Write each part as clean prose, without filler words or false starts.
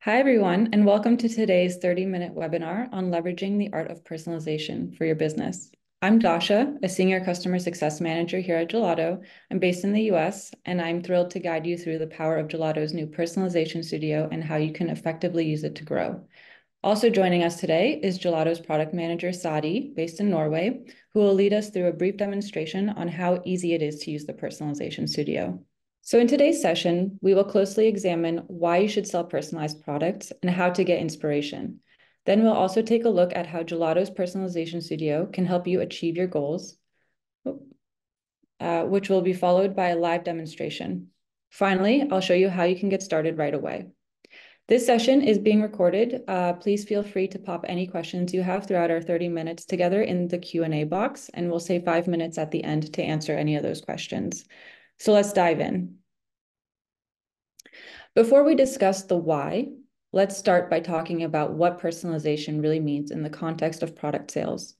Hi, everyone, and welcome to today's 30-minute webinar on leveraging the art of personalization for your business. I'm Dasha, a senior customer success manager here at Gelato. I'm based in the US, and I'm thrilled to guide you through the power of Gelato's new Personalization Studio and how you can effectively use it to grow. Also joining us today is Gelato's product manager, Sadie, based in Norway, who will lead us through a brief demonstration on how easy it is to use the Personalization Studio. So in today's session, we will closely examine why you should sell personalized products and how to get inspiration. Then we'll also take a look at how Gelato's Personalization Studio can help you achieve your goals, which will be followed by a live demonstration. Finally, I'll show you how you can get started right away. This session is being recorded. Please feel free to pop any questions you have throughout our 30 minutes together in the Q&A box, and we'll save 5 minutes at the end to answer any of those questions. So let's dive in. Before we discuss the why, let's start by talking about what personalization really means in the context of product sales.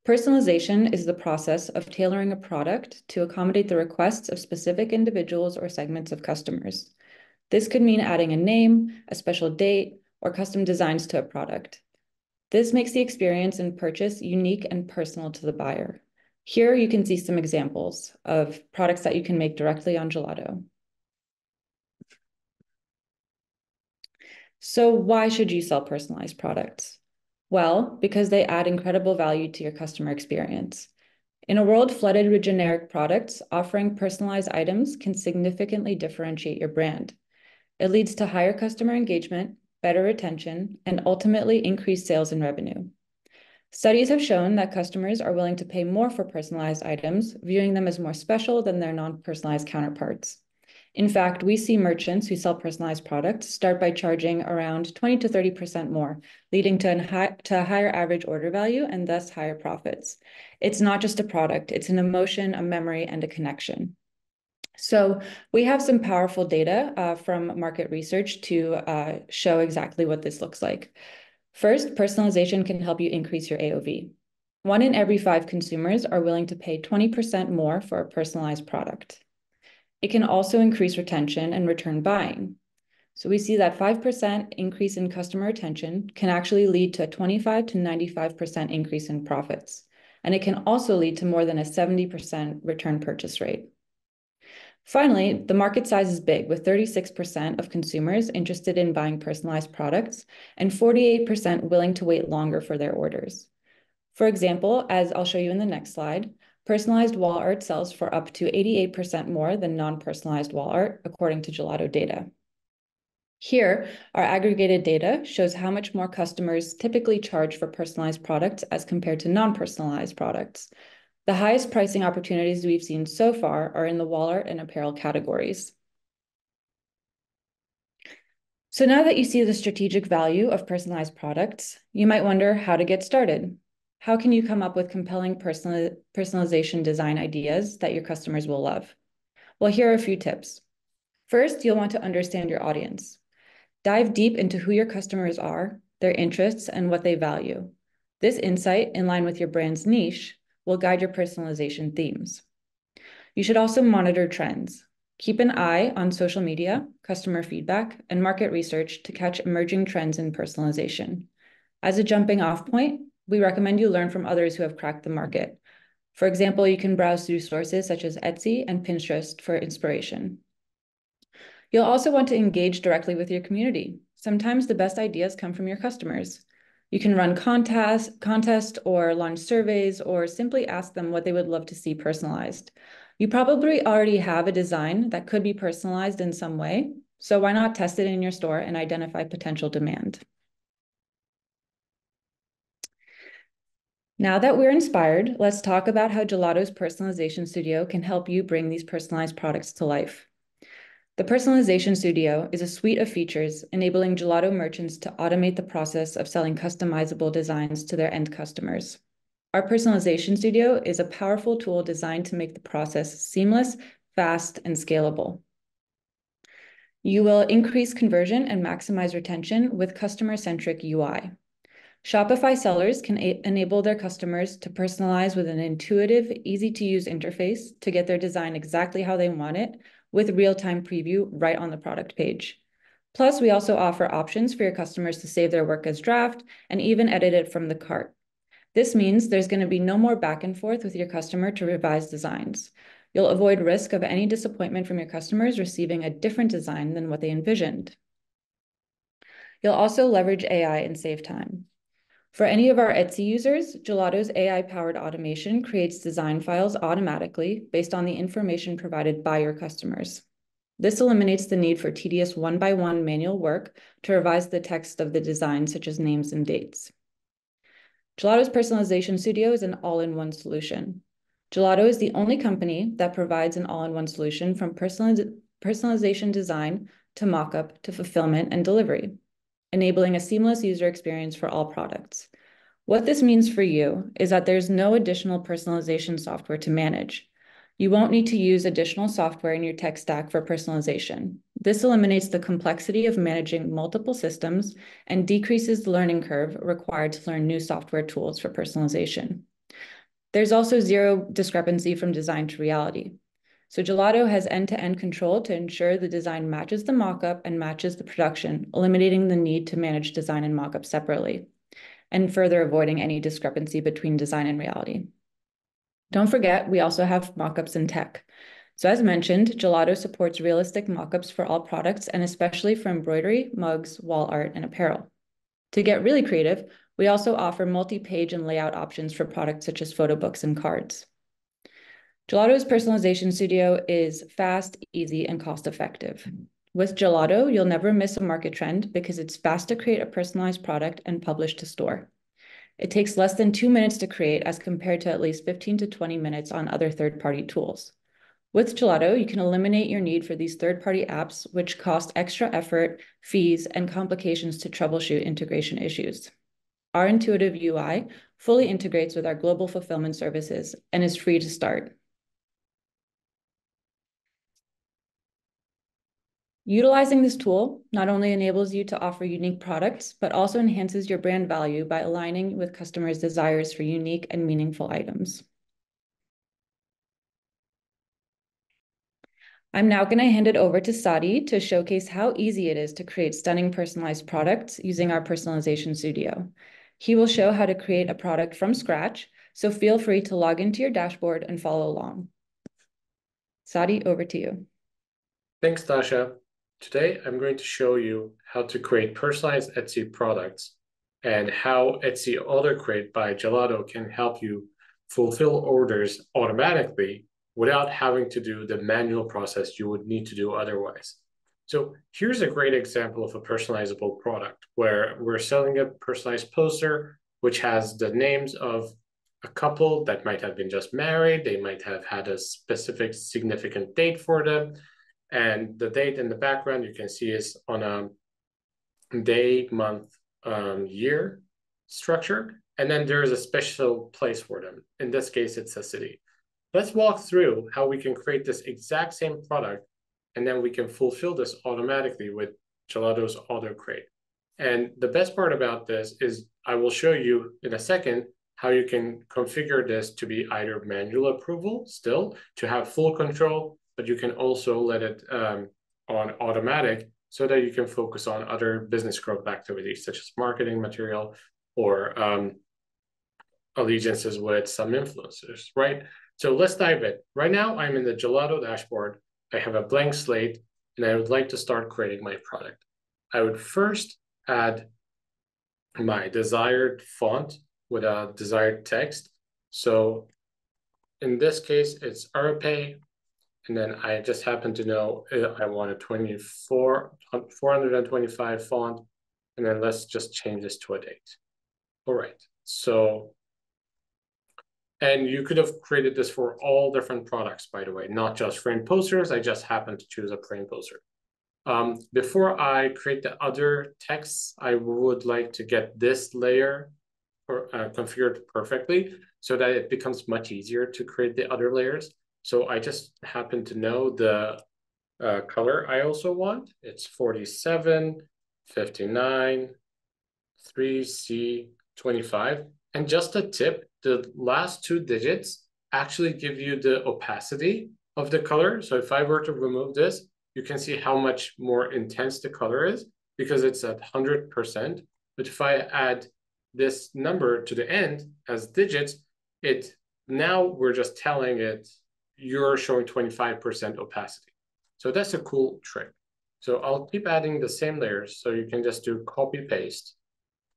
Personalization is the process of tailoring a product to accommodate the requests of specific individuals or segments of customers. This could mean adding a name, a special date, or custom designs to a product. This makes the experience and purchase unique and personal to the buyer. Here you can see some examples of products that you can make directly on Gelato. So why should you sell personalized products? Well, because they add incredible value to your customer experience. In a world flooded with generic products, offering personalized items can significantly differentiate your brand. It leads to higher customer engagement, better retention, and ultimately increased sales and revenue. Studies have shown that customers are willing to pay more for personalized items, viewing them as more special than their non-personalized counterparts. In fact, we see merchants who sell personalized products start by charging around 20 to 30% more, leading to a higher average order value and thus higher profits. It's not just a product, it's an emotion, a memory, and a connection. So we have some powerful data from market research to show exactly what this looks like. First, personalization can help you increase your AOV. 1 in every 5 consumers are willing to pay 20% more for a personalized product. It can also increase retention and return buying. So we see that 5% increase in customer retention can actually lead to a 25 to 95% increase in profits. And it can also lead to more than a 70% return purchase rate. Finally, the market size is big, with 36% of consumers interested in buying personalized products and 48% willing to wait longer for their orders. For example, as I'll show you in the next slide, personalized wall art sells for up to 88% more than non-personalized wall art, according to Gelato data. Here, our aggregated data shows how much more customers typically charge for personalized products as compared to non-personalized products. The highest pricing opportunities we've seen so far are in the wall art and apparel categories. So now that you see the strategic value of personalized products, you might wonder how to get started. How can you come up with compelling personalization design ideas that your customers will love? Well, here are a few tips. First, you'll want to understand your audience. Dive deep into who your customers are, their interests, and what they value. This insight, in line with your brand's niche, will guide your personalization themes. You should also monitor trends. Keep an eye on social media, customer feedback, and market research to catch emerging trends in personalization. As a jumping off point, we recommend you learn from others who have cracked the market. For example, you can browse through sources such as Etsy and Pinterest for inspiration. You'll also want to engage directly with your community. Sometimes the best ideas come from your customers. You can run contests or launch surveys or simply ask them what they would love to see personalized. You probably already have a design that could be personalized in some way, so why not test it in your store and identify potential demand? Now that we're inspired, let's talk about how Gelato's Personalization Studio can help you bring these personalized products to life. The Personalization Studio is a suite of features enabling Gelato merchants to automate the process of selling customizable designs to their end customers. Our Personalization Studio is a powerful tool designed to make the process seamless, fast, and scalable. You will increase conversion and maximize retention with customer-centric UI. Shopify sellers can enable their customers to personalize with an intuitive, easy-to-use interface to get their design exactly how they want it, with real-time preview right on the product page. Plus, we also offer options for your customers to save their work as draft and even edit it from the cart. This means there's going to be no more back and forth with your customer to revise designs. You'll avoid risk of any disappointment from your customers receiving a different design than what they envisioned. You'll also leverage AI and save time. For any of our Etsy users, Gelato's AI-powered automation creates design files automatically based on the information provided by your customers. This eliminates the need for tedious one-by-one manual work to revise the text of the design, such as names and dates. Gelato's Personalization Studio is an all-in-one solution. Gelato is the only company that provides an all-in-one solution from personalization design to mockup to fulfillment and delivery, enabling a seamless user experience for all products. What this means for you is that there's no additional personalization software to manage. You won't need to use additional software in your tech stack for personalization. This eliminates the complexity of managing multiple systems and decreases the learning curve required to learn new software tools for personalization. There's also zero discrepancy from design to reality. So Gelato has end-to-end control to ensure the design matches the mockup and matches the production, eliminating the need to manage design and mockup separately, and further avoiding any discrepancy between design and reality. Don't forget, we also have mockups in tech. So as mentioned, Gelato supports realistic mockups for all products and especially for embroidery, mugs, wall art, and apparel. To get really creative, we also offer multi-page and layout options for products such as photo books and cards. Gelato's Personalization Studio is fast, easy, and cost-effective. With Gelato, you'll never miss a market trend because it's fast to create a personalized product and publish to store. It takes less than 2 minutes to create as compared to at least 15 to 20 minutes on other third-party tools. With Gelato, you can eliminate your need for these third-party apps, which cost extra effort, fees, and complications to troubleshoot integration issues. Our intuitive UI fully integrates with our global fulfillment services and is free to start. Utilizing this tool not only enables you to offer unique products, but also enhances your brand value by aligning with customers' desires for unique and meaningful items. I'm now going to hand it over to Sadie to showcase how easy it is to create stunning personalized products using our Personalization Studio. He will show how to create a product from scratch, so feel free to log into your dashboard and follow along. Sadie, over to you. Thanks, Dasha. Today, I'm going to show you how to create personalized Etsy products and how Etsy Auto-Create by Gelato can help you fulfill orders automatically without having to do the manual process you would need to do otherwise. So here's a great example of a personalizable product where we're selling a personalized poster, which has the names of a couple that might have been just married. They might have had a specific significant date for them. And the date in the background you can see is on a day, month, year structure. And then there is a special place for them. In this case, it's a city. Let's walk through how we can create this exact same product, and then we can fulfill this automatically with Gelato's Auto-Create. And the best part about this is I will show you in a second how you can configure this to be either manual approval still to have full control, but you can also let it on automatic so that you can focus on other business growth activities such as marketing material or allegiances with some influencers, right? So let's dive in. Right now, I'm in the Gelato dashboard. I have a blank slate, and I would like to start creating my product. I would first add my desired font with a desired text. So in this case, it's Arape. And then I just happen to know I want a 425 font. And then let's just change this to a date. All right. So, and you could have created this for all different products, by the way, not just framed posters. I just happened to choose a framed poster. Before I create the other texts, I would like to get this layer configured perfectly so that it becomes much easier to create the other layers. So I just happen to know the color I also want. It's 47, 59, 3C25. And just a tip, the last 2 digits actually give you the opacity of the color. So if I were to remove this, you can see how much more intense the color is because it's at 100%. But if I add this number to the end as digits, now we're just telling it you're showing 25% opacity. So that's a cool trick. So I'll keep adding the same layers. So you can just do copy paste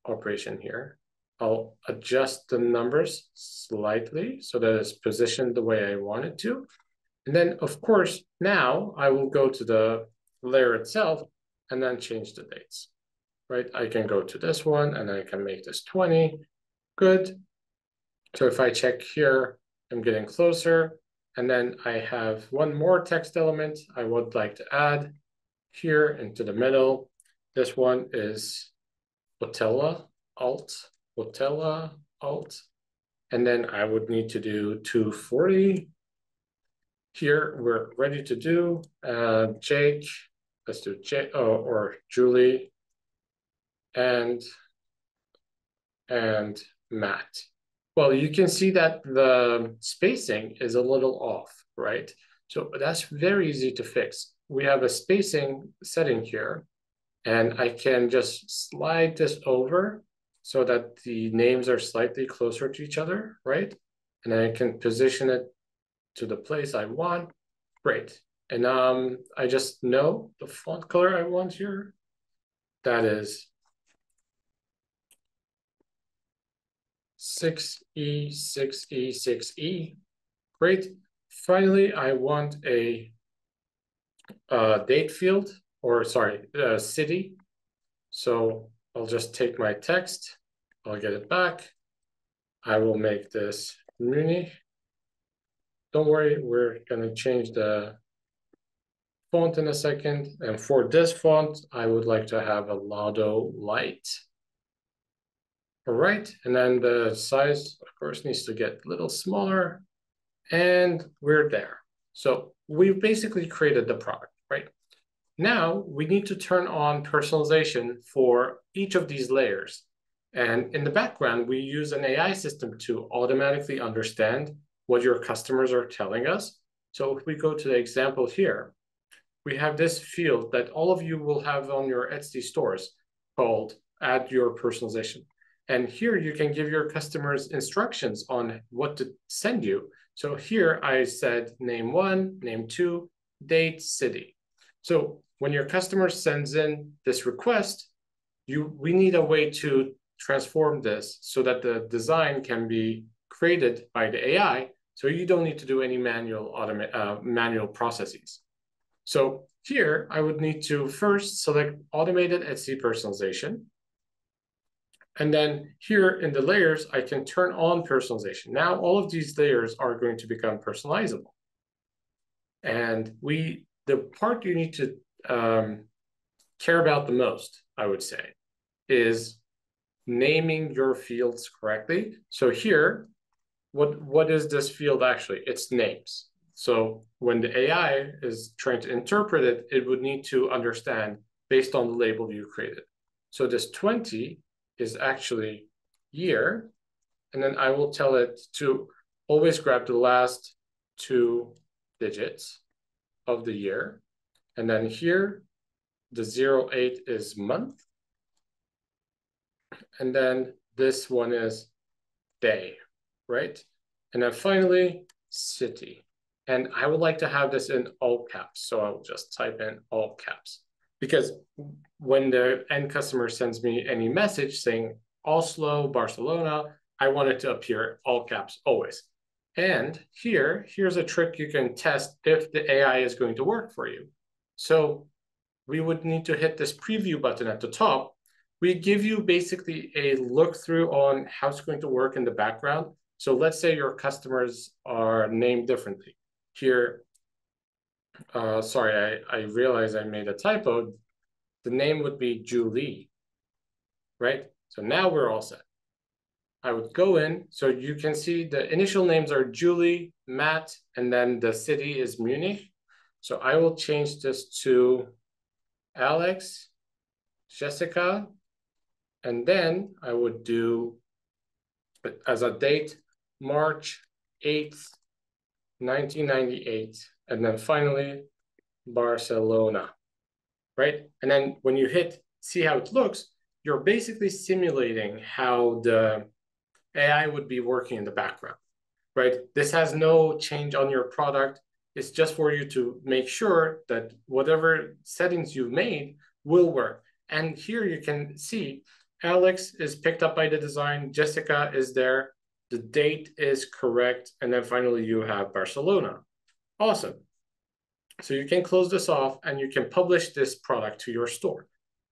operation here. I'll adjust the numbers slightly so that it's positioned the way I want it to. And then, of course, now I will go to the layer itself and then change the dates, right? I can go to this one and I can make this 20. Good. So if I check here, I'm getting closer. And then I have one more text element I would like to add here into the middle. This one is Botella alt. And then I would need to do 240. Here we're ready to do Jake. Let's do Jake or Julie and Matt. Well, you can see that the spacing is a little off, right? So that's very easy to fix. We have a spacing setting here, and I can just slide this over so that the names are slightly closer to each other, right? And I can position it to the place I want. Great. And I just know the font color I want here. That is 6E, 6E, 6E. Great. Finally, I want a date field, or sorry, city. So I'll just take my text. I'll get it back. I will make this Munich. Don't worry, we're going to change the font in a second. And for this font, I would like to have a Lado light. All right, and then the size, of course, needs to get a little smaller. And we're there. So we've basically created the product, right? Now we need to turn on personalization for each of these layers. And in the background, we use an AI system to automatically understand what your customers are telling us. So if we go to the example here, we have this field that all of you will have on your Etsy stores called Add Your Personalization. And here you can give your customers instructions on what to send you. So here I said name 1, name 2, date, city. So when your customer sends in this request, we need a way to transform this so that the design can be created by the AI, so you don't need to do any manual processes. So here I would need to first select automated Etsy personalization. And then here in the layers, I can turn on personalization. Now all of these layers are going to become personalizable. And the part you need to care about the most, I would say, is naming your fields correctly. So here, what is this field actually? It's names. So when the AI is trying to interpret it, it would need to understand based on the label you created. So this 20 is actually year. And then I will tell it to always grab the last 2 digits of the year. And then here, the 08 is month. And then this one is day, right? And then finally, city. And I would like to have this in all caps. So I'll just type in all caps. Because when the end customer sends me any message saying Oslo, Barcelona, I want it to appear all caps always. And here's a trick you can test if the AI is going to work for you. So we would need to hit this preview button at the top. We give you basically a look through on how it's going to work in the background. So let's say your customers are named differently. Here, sorry, I realized I made a typo. The name would be Julie, right? So now we're all set. I would go in, so you can see the initial names are Julie, Matt, and then the city is Munich. So I will change this to Alex, Jessica, and then I would do, as a date, March 8th, 1998. And then finally, Barcelona, right? And then when you hit see how it looks, you're basically simulating how the AI would be working in the background, right? This has no change on your product. It's just for you to make sure that whatever settings you've made will work. And here you can see Alex is picked up by the design, Jessica is there, the date is correct, and then finally you have Barcelona. Awesome. So you can close this off and you can publish this product to your store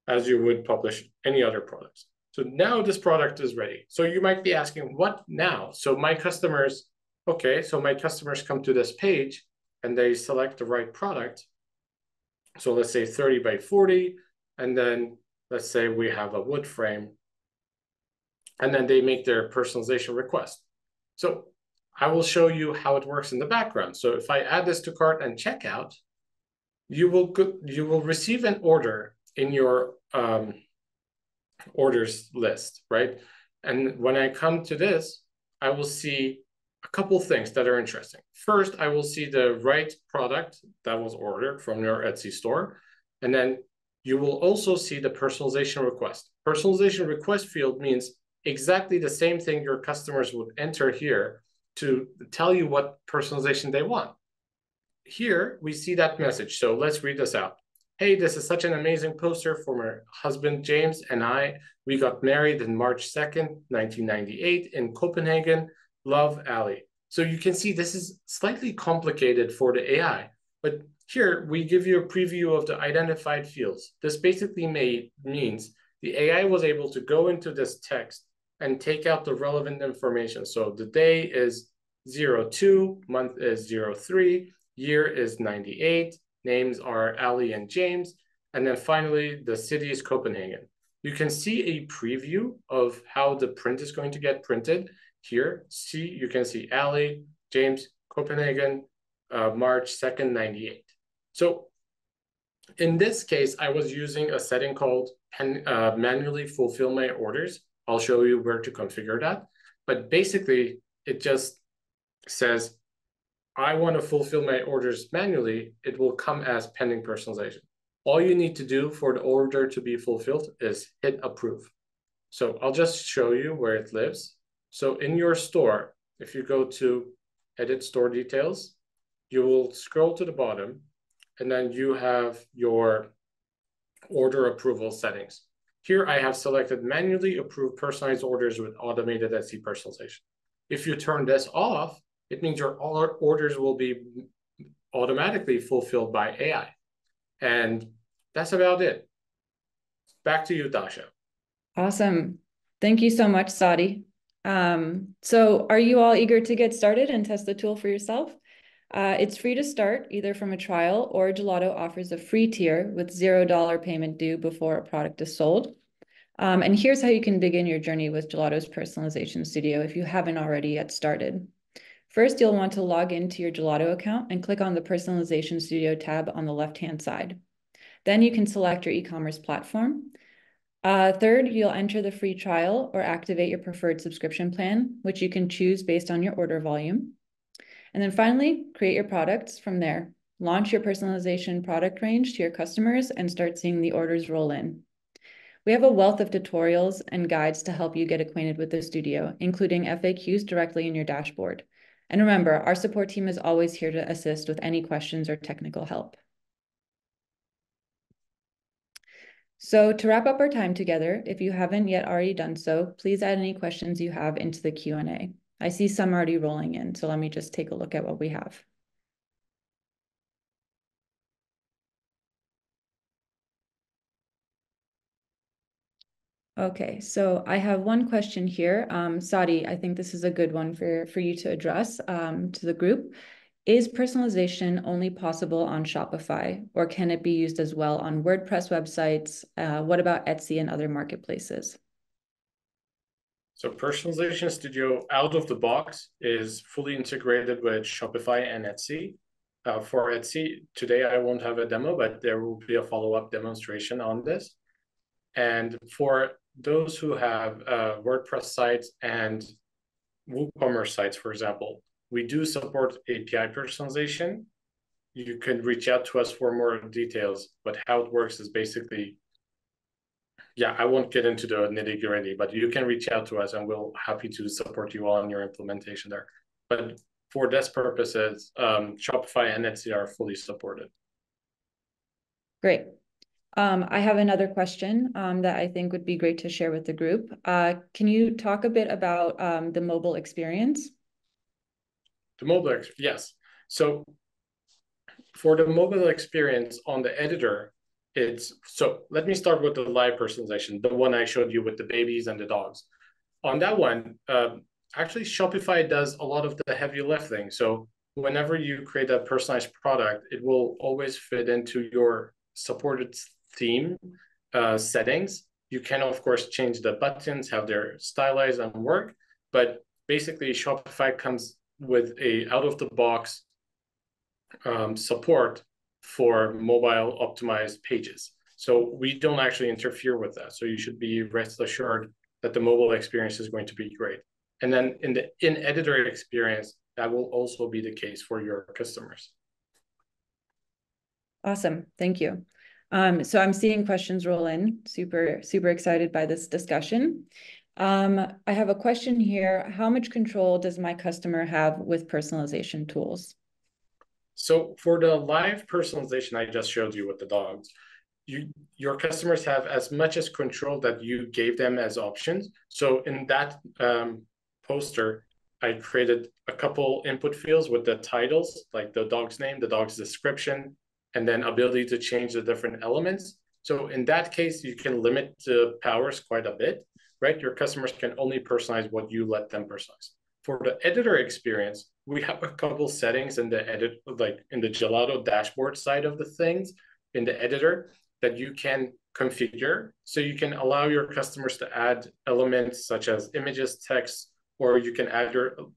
as you would publish any other products. So now this product is ready. So you might be asking, what now? So my customers come to this page and they select the right product. So let's say 30 by 40, and then let's say we have a wood frame, and then they make their personalization request. So I will show you how it works in the background. So if I add this to cart and checkout, you will receive an order in your orders list, right? And when I come to this, I will see a couple things that are interesting. First, I will see the right product that was ordered from your Etsy store. And then you will also see the personalization request. Personalization request field means exactly the same thing your customers would enter here to tell you what personalization they want. Here, we see that message. So let's read this out. Hey, this is such an amazing poster for my husband, James, and I. We got married in March 2nd, 1998 in Copenhagen. Love, Ali. So you can see this is slightly complicated for the AI, but here we give you a preview of the identified fields. This basically means the AI was able to go into this text and take out the relevant information. So the day is 02, month is 03, year is 98, names are Ali and James, and then finally the city is Copenhagen. You can see a preview of how the print is going to get printed here. You can see Ali, James, Copenhagen, March 2nd, 98. So in this case, I was using a setting called manually fulfill my orders. I'll show you where to configure that. But basically, it just says, I want to fulfill my orders manually. It will come as pending personalization. All you need to do for the order to be fulfilled is hit approve. So I'll just show you where it lives. So in your store, if you go to edit store details, you will scroll to the bottom, and then you have your order approval settings. Here I have selected manually approve personalized orders with automated Etsy personalization. If you turn this off, it means your orders will be automatically fulfilled by AI. And that's about it. Back to you, Dasha. Awesome. Thank you so much, Sadie. So are you all eager to get started and test the tool for yourself? It's free to start either from a trial, or Gelato offers a free tier with $0 payment due before a product is sold. And here's how you can begin your journey with Gelato's Personalization Studio if you haven't already yet started. First, you'll want to log into your Gelato account and click on the Personalization Studio tab on the left-hand side. Then you can select your e-commerce platform. Third, you'll enter the free trial or activate your preferred subscription plan, which you can choose based on your order volume. And then finally, create your products from there. Launch your personalization product range to your customers and start seeing the orders roll in. We have a wealth of tutorials and guides to help you get acquainted with the studio, including FAQs directly in your dashboard. And remember, our support team is always here to assist with any questions or technical help. So to wrap up our time together, if you haven't yet already done so, please add any questions you have into the Q&A. I see some already rolling in, so let me just take a look at what we have. Okay, so I have one question here. Sadie, I think this is a good one for you to address to the group. Is personalization only possible on Shopify, or can it be used as well on WordPress websites? What about Etsy and other marketplaces? So Personalization Studio out of the box is fully integrated with Shopify and Etsy. For Etsy, today I won't have a demo, but there will be a follow-up demonstration on this. And for those who have WordPress sites and WooCommerce sites, for example, we do support API personalization. you can reach out to us for more details. But how it works is basically, yeah, I won't get into the nitty-gritty, but you can reach out to us and we'll happy to support you on your implementation there. But for this purposes, Shopify and Etsy are fully supported. Great. I have another question that I think would be great to share with the group. Can you talk a bit about the mobile experience? The mobile, yes. So for the mobile experience on the editor, so let me start with the live personalization, the one I showed you with the babies and the dogs. On that one, actually Shopify does a lot of the heavy lifting. So whenever you create a personalized product, it will always fit into your supported theme settings. You can, of course, change the buttons, how they're stylized and work, but basically Shopify comes with a out-of-the-box support for mobile optimized pages. So we don't actually interfere with that. So you should be rest assured that the mobile experience is going to be great. And then in the in-editor experience, that will also be the case for your customers. Awesome, thank you. So I'm seeing questions roll in. Super excited by this discussion. I have a question here. How much control does my customer have with personalization tools? So for the live personalization I just showed you with the dogs, your customers have as much as control that you gave them as options. So in that poster, I created a couple input fields with the titles, like the dog's name, the dog's description, and then ability to change the different elements. So in that case, you can limit the powers quite a bit, right? Your customers can only personalize what you let them personalize. For the editor experience, we have a couple settings in the edit, like in the Gelato dashboard side of the things in the editor that you can configure. So you can allow your customers to add elements such as images, text, or you can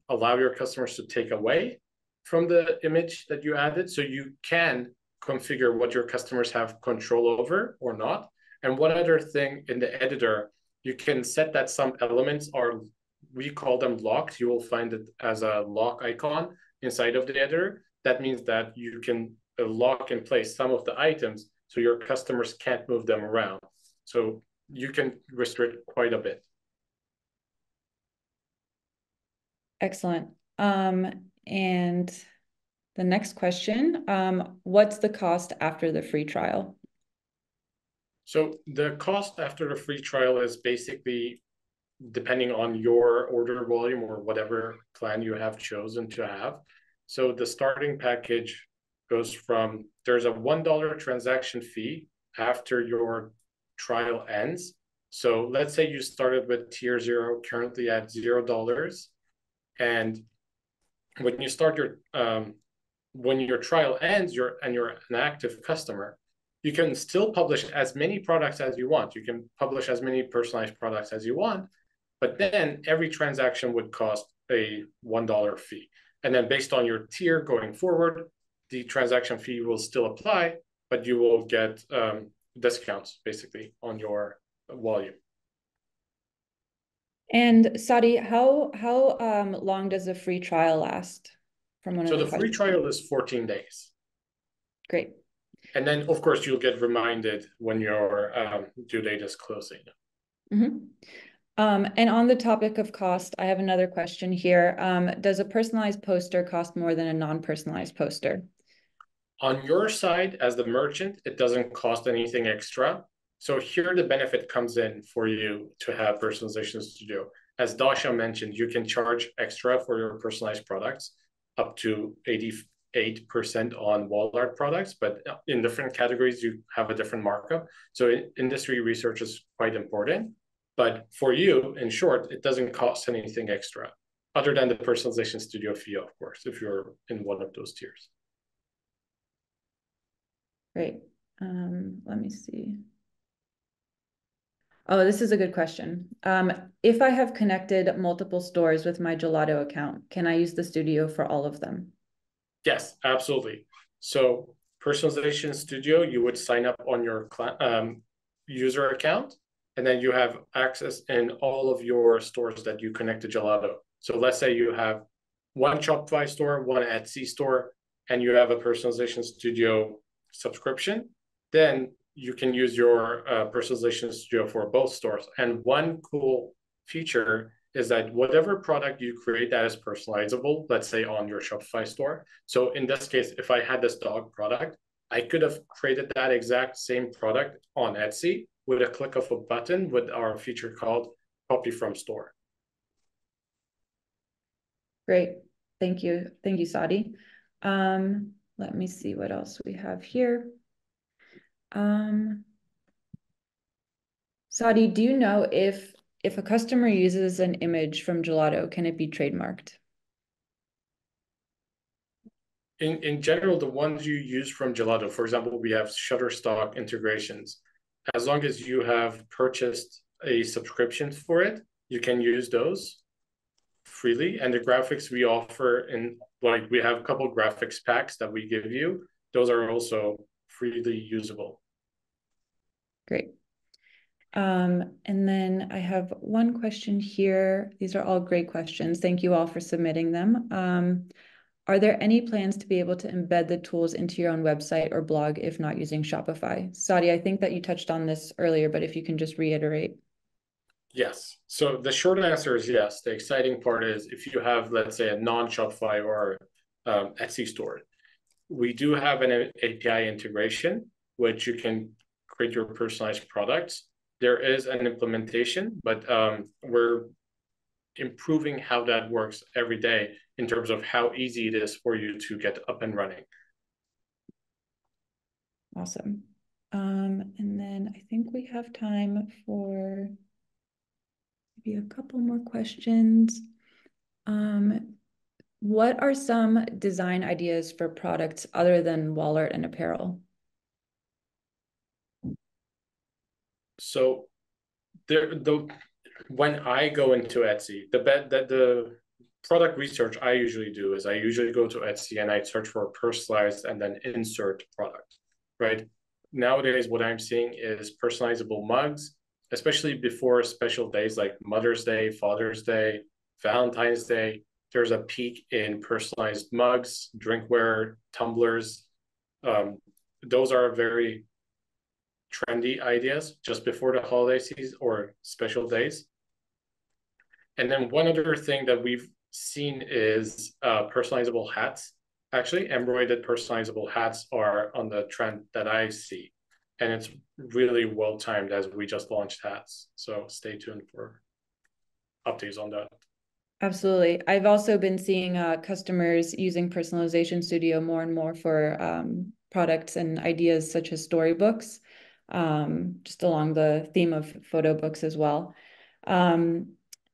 allow your customers to take away from the image that you added. So you can configure what your customers have control over or not. And one other thing in the editor, you can set that some elements are, we call them locked. You will find it as a lock icon inside of the editor. That means that you can lock in place some of the items so your customers can't move them around. So you can restrict quite a bit. Excellent. And the next question, what's the cost after the free trial? So the cost after the free trial is basically depending on your order volume or whatever plan you have chosen to have. So the starting package goes from, there's a $1 transaction fee after your trial ends. So let's say you started with tier 0, currently at $0. And when you start when your trial ends, you're an active customer, you can still publish as many products as you want. You can publish as many personalized products as you want, but then every transaction would cost a $1 fee. And then based on your tier going forward, the transaction fee will still apply, but you will get discounts basically on your volume. And Sadie, how long does a free trial last? From one So of the free trial is 14 days. Great. And then, of course, you'll get reminded when your due date is closing. Mm-hmm. And on the topic of cost, I have another question here. Does a personalized poster cost more than a non-personalized poster? On your side, as the merchant, it doesn't cost anything extra. So here the benefit comes in for you to have Personalization Studio. As Dasha mentioned, you can charge extra for your personalized products, up to 88% on wall art products, but in different categories, you have a different markup. So industry research is quite important. But for you, in short, it doesn't cost anything extra, other than the Personalization Studio fee, of course, if you're in one of those tiers. Great. Let me see. Oh, this is a good question. If I have connected multiple stores with my Gelato account, can I use the studio for all of them? Yes, absolutely. So Personalization Studio, you would sign up on your user account, and then you have access in all of your stores that you connect to Gelato. So let's say you have one Shopify store, one Etsy store, and you have a Personalization Studio subscription, then you can use your Personalization Studio for both stores. And one cool feature is that whatever product you create that is personalizable, let's say on your Shopify store. So in this case, if I had this dog product, I could have created that exact same product on Etsy with a click of a button with our feature called Copy from Store. Great. Thank you. Thank you, Sadie. Let me see what else we have here. Sadie, do you know if a customer uses an image from Gelato, can it be trademarked? In general, the ones you use from Gelato, for example, we have Shutterstock integrations. As long as you have purchased a subscription for it, you can use those freely. And the graphics we offer, in like we have a couple graphics packs that we give you, those are also freely usable. Great. And then I have one question here. These are all great questions. Thank you all for submitting them. Are there any plans to be able to embed the tools into your own website or blog if not using Shopify? Sadie, I think that you touched on this earlier, but if you can just reiterate. Yes. So the short answer is yes. The exciting part is if you have, let's say, a non-Shopify or Etsy store, we do have an API integration, which you can create your personalized products. There is an implementation, but we're improving how that works every day in terms of how easy it is for you to get up and running. Awesome. And then I think we have time for maybe a couple more questions. What are some design ideas for products other than wallet and apparel? So when I go into Etsy, the product research I usually do is I usually go to Etsy and I search for personalized and then insert product, right? Nowadays, what I'm seeing is personalizable mugs, especially before special days like Mother's Day, Father's Day, Valentine's Day. There's a peak in personalized mugs, drinkware, tumblers. Those are very trendy ideas just before the holiday season or special days. And then one other thing that we've seen is personalizable hats. Actually, embroidered personalizable hats are on the trend that I see. And it's really well timed as we just launched hats. So stay tuned for updates on that. Absolutely. I've also been seeing customers using Personalization Studio more and more for products and ideas such as storybooks, just along the theme of photo books as well.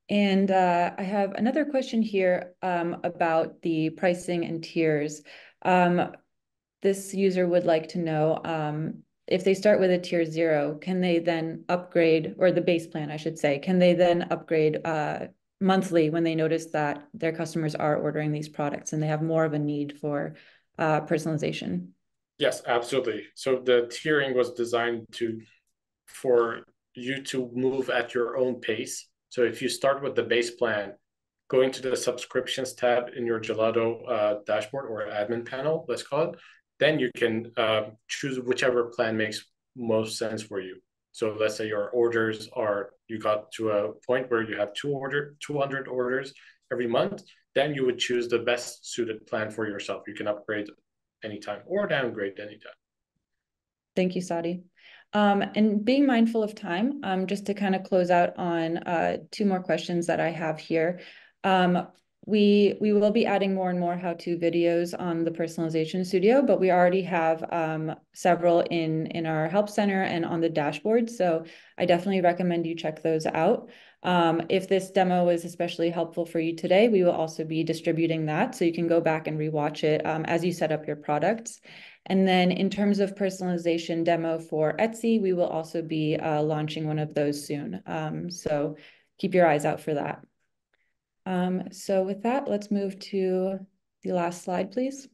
And I have another question here about the pricing and tiers. This user would like to know if they start with a tier 0, can they then upgrade, or the base plan, I should say, can they then upgrade monthly when they notice that their customers are ordering these products and they have more of a need for personalization? Yes, absolutely. So the tiering was designed for you to move at your own pace. So if you start with the base plan, going to the subscriptions tab in your Gelato dashboard or admin panel, let's call it, then you can choose whichever plan makes most sense for you. So let's say your orders are, you got to a point where you have 200 orders every month, then you would choose the best suited plan for yourself. You can upgrade anytime or downgrade anytime. Thank you, Sadie. And being mindful of time, just to kind of close out on 2 more questions that I have here. We will be adding more and more how-to videos on the Personalization Studio, but we already have several in our help center and on the dashboard. So I definitely recommend you check those out. If this demo was especially helpful for you today, we will also be distributing that, so you can go back and rewatch it as you set up your products. And then in terms of personalization demo for Etsy, we will also be launching one of those soon. So keep your eyes out for that. So with that, let's move to the last slide, please.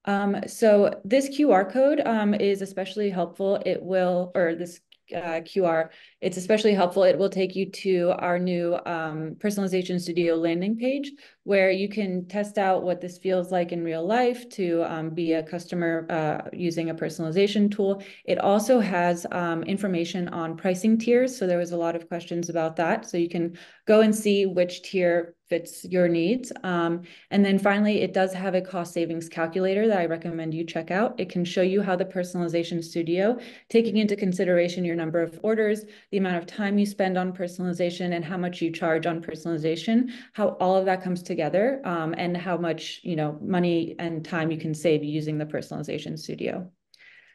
So this QR code is especially helpful. It will, or this QR, it's especially helpful. It will take you to our new Personalization Studio landing page, where you can test out what this feels like in real life to be a customer using a personalization tool. It also has information on pricing tiers. So there was a lot of questions about that. So you can go and see which tier fits your needs. And then finally, it does have a cost savings calculator that I recommend you check out. It can show you how the Personalization Studio, taking into consideration your number of orders, the amount of time you spend on personalization, and how much you charge on personalization, how all of that comes together, and how much money and time you can save using the Personalization Studio.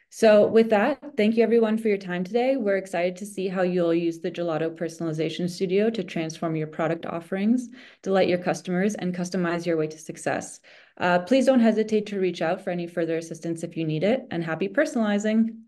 So with that, thank you everyone for your time today. We're excited to see how you'll use the Gelato Personalization Studio to transform your product offerings, delight your customers, and customize your way to success. Please don't hesitate to reach out for any further assistance if you need it, and happy personalizing.